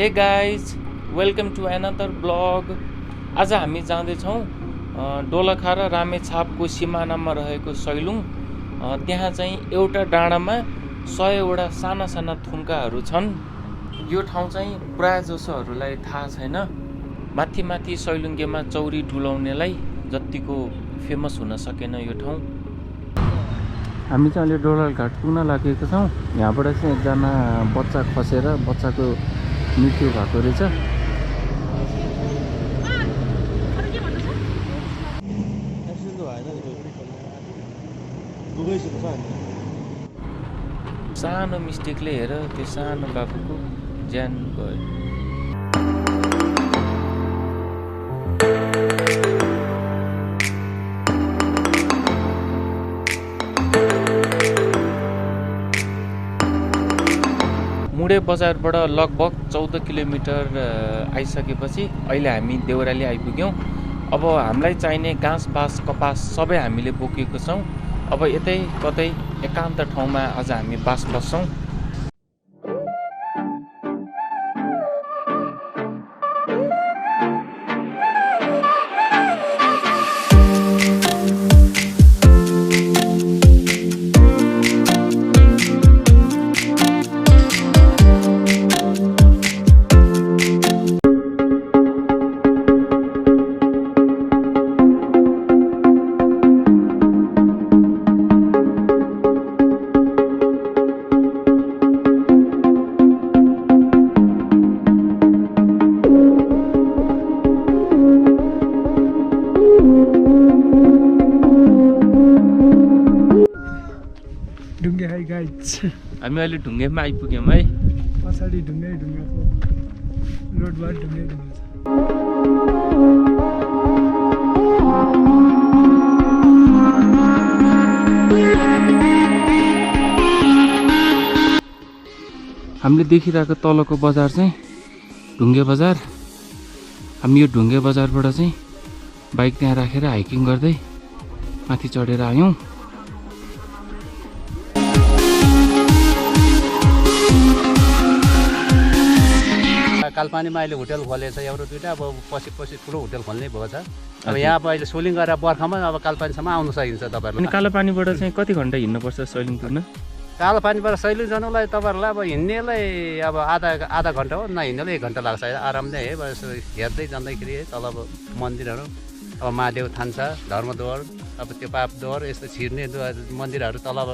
हे guys, welcome to another blog. आज हामी जाँदैछौँ दोलखा र रामेछापको सिमानामा रहेको सैलुङ। त्यहाँ चाहिँ एउटा डाँडामा 100वटा साना साना थुन्काहरू छन्। यो ठाउँ चाहिँ प्राय जसोहरूलाई थाहा छैन। माथि माथि सैलुङ्गेमा चौरी डुलाउनेलाई जतिको फेमस हुन सकेन यो ठाउँ। हामी चाहिँ अहिले डोलाघाट पुग्न लागेको छौँ। यहाँबाट चाहिँ एकजना बच्चा खसेर बच्चाको मृत्यु भएको रहेछ। सानो मिस्टेकले हेर त्यो सानो बाबुको ज्यान गयो। मुडे बजारबाट लगभग 14 किलोमिटर आइसकेपछि अहिले हामी देउराली आइपुग्यौँ। अब हामीलाई चाहिने घाँस बाँस कपास सबै हामीले बोकेको छौँ। अब यतै कतै एकान्त ठाउँमा आज हामी बास बस्छौँ। ढुङ्गे है गाइज, हामी अहिले ढुङ्गेमा आइपुग्यौँ है। पछाडि ढुङ्गाको रोडबाट ढुङ्गे छ। हामीले देखिरहेको तलको बजार चाहिँ ढुङ्गे बजार। हामी यो ढुङ्गे बजारबाट चाहिँ बाइक त्यहाँ राखेर हाइकिङ गर्दै माथि चढेर आयौँ। कालपानीमा अहिले होटल खोलेछ एउटा दुइटा, अब पछि ठुलो होटल खोल्नै भएको छ। अब यहाँ अब अहिले सोलिङ गरेर बर्खामा अब कालपानीसम्म आउन सकिन्छ तपाईँहरूले। अनि कालोपानीबाट चाहिँ कति घन्टा हिँड्नुपर्छ सैलुङ पुग्न? कालपानीबाट सैलुङ जानुलाई तपाईँहरूलाई अब हिँड्नेलाई अब आधा घन्टा हो, नहिँड्नेलाई 1 घन्टा लाग्छ। आरामले है बस हेर्दै जाँदाखेरि है तल अब मन्दिरहरू, अब महादेवथान छ, धर्म द्वार, अब त्यो पाप द्वार, यस्तो छिर्ने मन्दिरहरू तल अब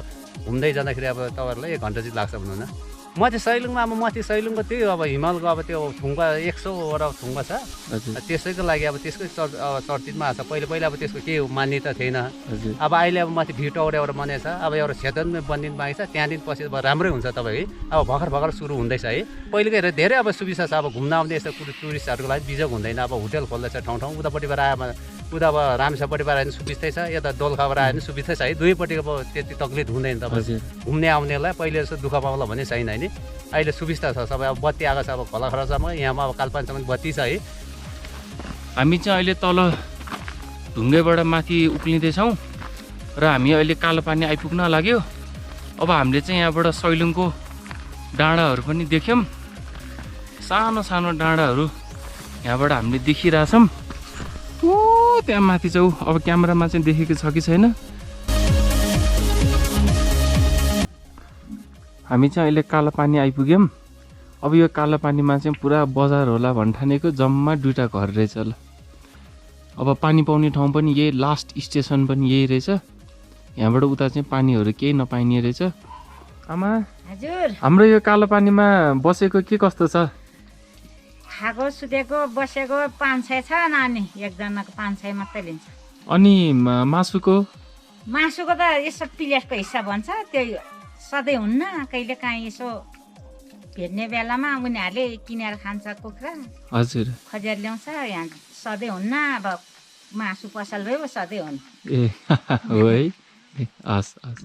घुम्दै जाँदाखेरि अब तपाईँहरूलाई 1 घन्टा चाहिँ लाग्छ भनौँ न। म चाहिँ सैलुङमा अब माथि सैलुङको त्यो अब हिमालको अब त्यो थुङ्गा 100वटा थुङ्गा छ। त्यसैको लागि अब त्यसकै चर्चितमा आएको छ। पहिला अब त्यसको केही मान्यता थिएन। अब अहिले अब माथि भ्यू टावर एउटा बनेको छ। अब एउटा क्षेत्रमा बनिनु बाँकी छ। त्यहाँदेखि पछि अब राम्रै हुन्छ तपाईँ है। अब भर्खर सुरु हुँदैछ है। पहिलेको हेरेर धेरै अब सुविधा छ। अब घुम्न आउने यस्तो टुरिस्टहरूको लागि बिजोग हुँदैन। अब होटल खोल्दैछ ठाउँ उतापट्टिबाट आयो, उता अब रामेछापट्टिबाट आयो भने सुविस्तै छ, यता दोलखाबाट आयो भने सुविस्तै छ है। दुवैपट्टि अब त्यति तक्लिफ हुँदैन तपाईँ घुम्ने आउनेलाई। पहिले जस्तो दुःख पाउला भन्ने छैन है। अहिले सुविस्ता छ सबै। अब बत्ती आएको छ अब खोलाखरासम्म, यहाँमा अब कालपानीसम्म बत्ती छ है। हामी चाहिँ अहिले तल ढुङ्गेबाट माथि उक्लिँदैछौँ र हामी अहिले कालोपानी आइपुग्न लाग्यो। अब हामीले चाहिँ यहाँबाट सैलुङको डाँडाहरू पनि देख्यौँ। सानो सानो डाँडाहरू यहाँबाट हामीले देखिरहेछौँ। ओ त्यहाँ माथि चाहिँ अब क्यामेरामा चाहिँ देखेको छ कि छैन। हामी चाहिँ अहिले कालोपानी आइपुग्यौँ। अब यो कालोपानीमा चाहिँ पुरा बजार होला भन्ठानेको जम्मा 2टा घर रहेछ ल। अब पानी पाउने ठाउँ पनि यही, लास्ट स्टेसन पनि यही रहेछ। यहाँबाट उता चाहिँ पानीहरू केही नपाइने रहेछ। आमा हजुर, हाम्रो यो कालोपानीमा बसेको के कस्तो छ? खाएको सुतेको बसेको 500 छ नानी, एकजनाको 500 मात्रै लिन्छ। अनि मासुको त यसो प्लेटको हिसाब भन्छ, त्यो सधैँ हुन्न। कहिले काहीँ यसो भेट्ने बेलामा उनीहरूले किनेर खान्छ कुखुरा। हजुर, खजेर ल्याउँछ। यहाँ सधैँ हुन्न। अब मासु पसल भयो सधैँ हुन्न। ए हो है। हस् हस्।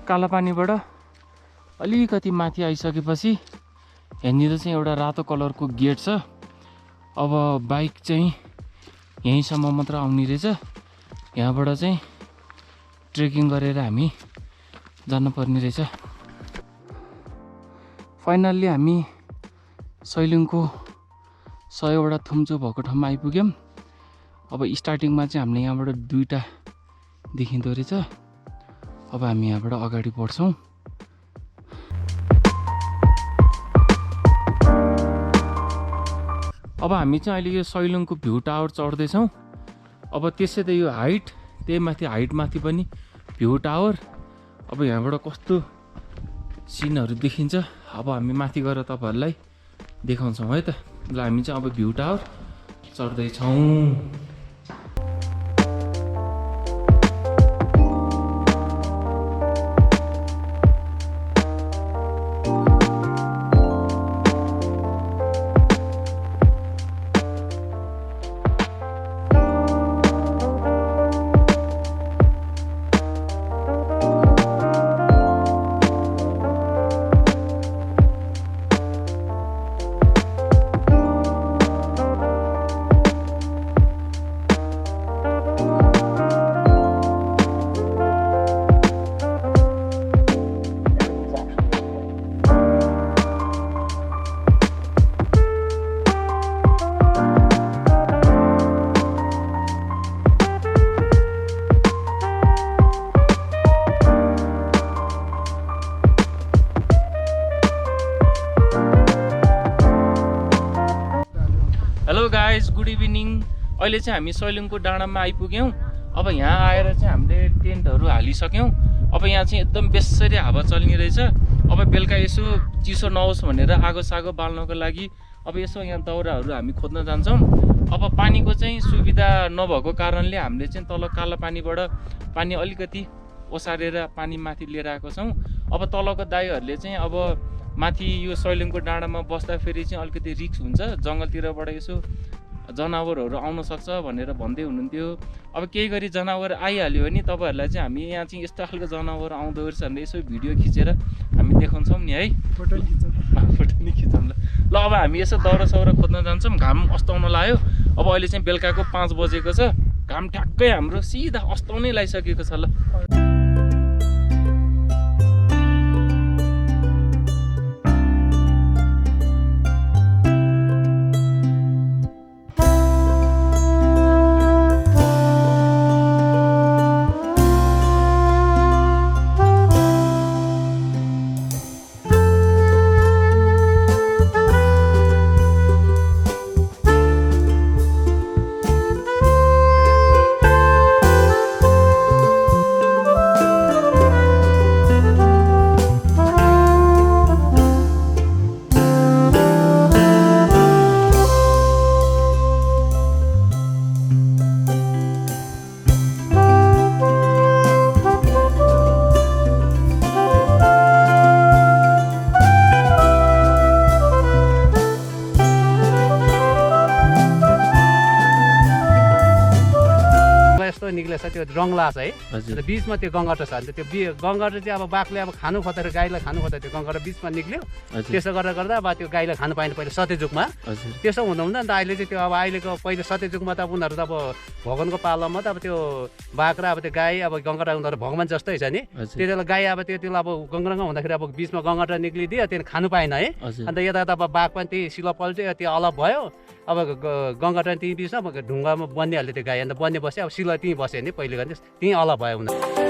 कालापानीबाट अलिकति माथि आइसकेपछि यहाँनिर चाहिँ एउटा रातो कलरको गेट छ। अब बाइक चाहिँ यहीँसम्म मात्र आउने रहेछ। यहाँबाट चाहिँ ट्रेकिङ गरेर हामी जानुपर्ने रहेछ। फाइनल्ली हामी सैलुङको 100वटा थुम्चो भएको ठाउँमा आइपुग्यौँ। अब स्टार्टिङमा चाहिँ हामीले यहाँबाट 2टा देखिँदो रहेछ। अब हामी यहाँबाट अगाडि बढ्छौँ। अब हामी चाहिँ अहिले यो सैलुङको भ्यू टावर चढ्दैछौँ। अब त्यसै त यो हाइट, त्यही माथि हाइट माथि पनि भ्यू टावर। अब यहाँबाट कस्तो सिनहरू देखिन्छ अब हामी माथि गएर तपाईँहरूलाई देखाउँछौँ है त। ल हामी चाहिँ अब भ्यू टावर चढ्दैछौँ। Hello guys, good evening. अहिले चाहिँ हामी सैलुङको डाँडामा आइपुग्यौँ। अब यहाँ आएर चाहिँ हामीले टेन्टहरू हालिसक्यौँ। अब यहाँ चाहिँ एकदम बेसरी हावा चल्ने रहेछ। अब बेलुका यसो चिसो नहोस् भनेर आगो सागो बाल्नको लागि अब यसो यहाँ दाउराहरू हामी खोज्न जान्छौँ। अब पानीको चाहिँ सुविधा नभएको कारणले हामीले चाहिँ तल कालो पानीबाट पानी अलिकति ओसारेर पानी माथि लिएर आएको छौँ। अब तलको दाइहरूले चाहिँ अब माथि यो सैलुङको डाँडामा बस्दाखेरि चाहिँ अलिकति रिस्क हुन्छ, जङ्गलतिरबाट यसो जनावरहरू आउन सक्छ भनेर भन्दै हुनुहुन्थ्यो। अब केही गरी जनावर आइहाल्यो भने तपाईँहरूलाई चाहिँ हामी यहाँ चाहिँ यस्तो खालको जनावर आउँदो रहेछ भनेर यसो भिडियो खिचेर हामी देखाउँछौँ नि है। फोटो नि खिचौँ ल। ल अब हामी यसो दाउरा साउरा खोज्न जान्छौँ। घाम अस्ताउन लाग्यो। अब अहिले चाहिँ बेलुकाको 5 बजेको छ। घाम ठ्याक्कै हाम्रो सिधा अस्ताउनै लागिसकेको छ। ल निक्लेछ त्यो रङ्गला छ है। र बिचमा त्यो गङ्गटा छ। अन्त त्यो गङ्गटा चाहिँ अब बाघले अब खानु खोज्दाखेरि गाईलाई खानु खोज्दा त्यो गङ्गटा बिचमा निक्ल्यो। त्यसो गर्दा अब त्यो गाईलाई खानु पाएन पहिले सत्यजुगमा। त्यसो हुँदा अन्त अहिले चाहिँ त्यो अब अहिलेको पहिले सत्यजुगमा त उनीहरू त अब भगवानको पालामा त अब त्यो बाघ र अब त्यो गाई अब गङ्गटा उनीहरू भगवान जस्तै छ नि। त्यति बेला गाई अब त्यो अब गङ्गरङ्ग हुँदाखेरि अब बिचमा गङ्गटा निक्लिदियो, त्यहाँ खानु पाएन है। अन्त यता अब बाघ पनि त्यही सिलो पल्ट्यो, त्यो अलग भयो। अब गङ्गटा त्यहीँ बिचमा ढुङ्गामा बनिहाल्यो त्यो गाई। अन्त बन्ने बस्यो, अब सिलो त्यहीँ बस्यो नि पहिले गर्ने त्यहीँ अलग भयो उनीहरू।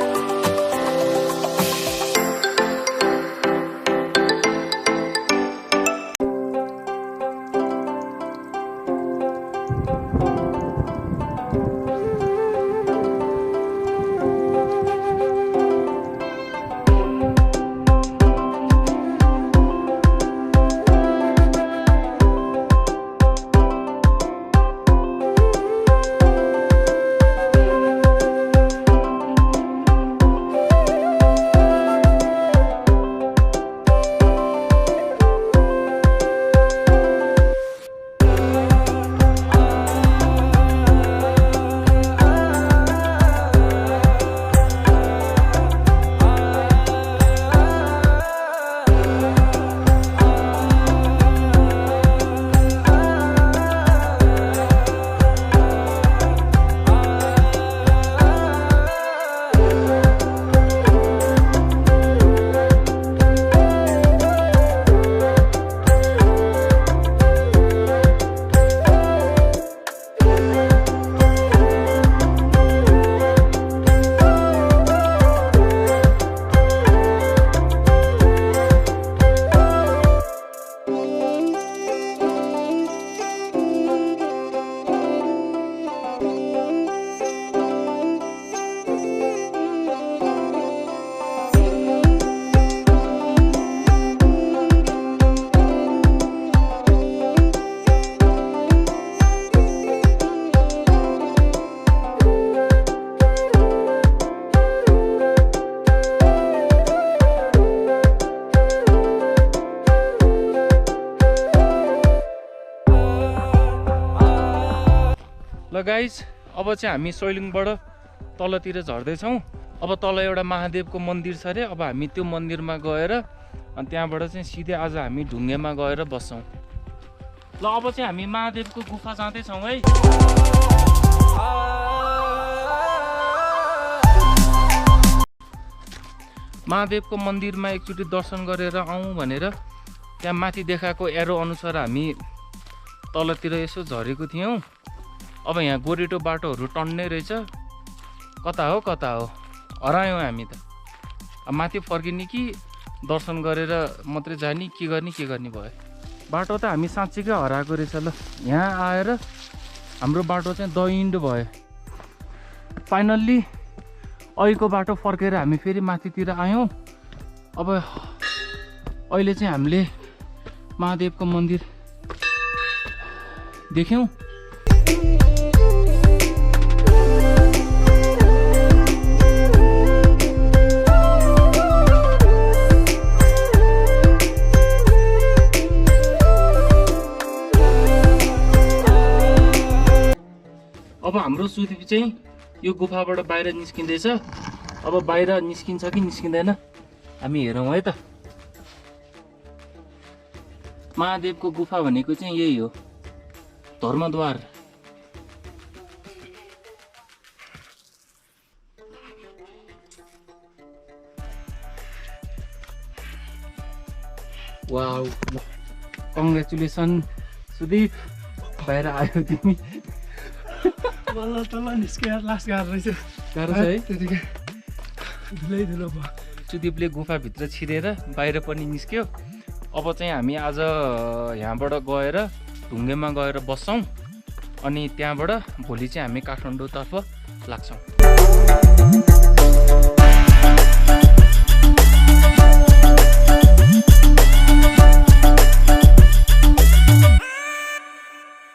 गाइस अब चाहिँ हामी सैलुङबाट तलतिर झर्दैछौँ। अब तल एउटा महादेवको मन्दिर छ अरे। अब हामी त्यो मन्दिरमा गएर अनि त्यहाँबाट चाहिँ सिधै आज हामी ढुङ्गेमा गएर बस्छौँ। ल अब चाहिँ हामी महादेवको गुफा जाँदैछौँ है। महादेवको मन्दिरमा एकचोटि दर्शन गरेर आउँ भनेर त्यहाँ माथि देखाएको एरो अनुसार हामी तलतिर यसो झरेको थियौँ। अब यहाँ गोरेटो बाटोहरू टन्नै रहेछ। कता हो हरायौँ हामी त। अब माथि फर्किने कि दर्शन गरेर मात्रै जाने के गर्ने भयो। बाटो त हामी साँच्चीकै हराएको रहेछ। ल यहाँ आएर हाम्रो बाटो चाहिँ दैहिँडो भयो। फाइनल्ली अहिलेको बाटो फर्केर हामी फेरि माथितिर आयौँ। अब अहिले चाहिँ हामीले महादेवको मन्दिर देख्यौँ। अब हाम्रो सुदीप चाहिँ यो गुफाबाट बाहिर निस्किँदैछ। अब बाहिर निस्किन्छ कि निस्किँदैन हामी हेरौँ है त। महादेवको गुफा भनेको चाहिँ यही हो, धर्मद्वार। वाउ, कङ्ग्रेचुलेसन सुदीप, बाहिर आयो तिमी। बल्ल तल निस्केर लास्ट गाह्रो रहेछ। गाह्रो छ है, त्यतिकै धुलो भयो। सुदीपले गुफाभित्र छिरेर बाहिर पनि निस्क्यो। अब चाहिँ हामी आज यहाँबाट गएर ढुङ्गेमा गएर बस्छौँ अनि त्यहाँबाट भोलि चाहिँ हामी काठमाडौँतर्फ लाग्छौँ।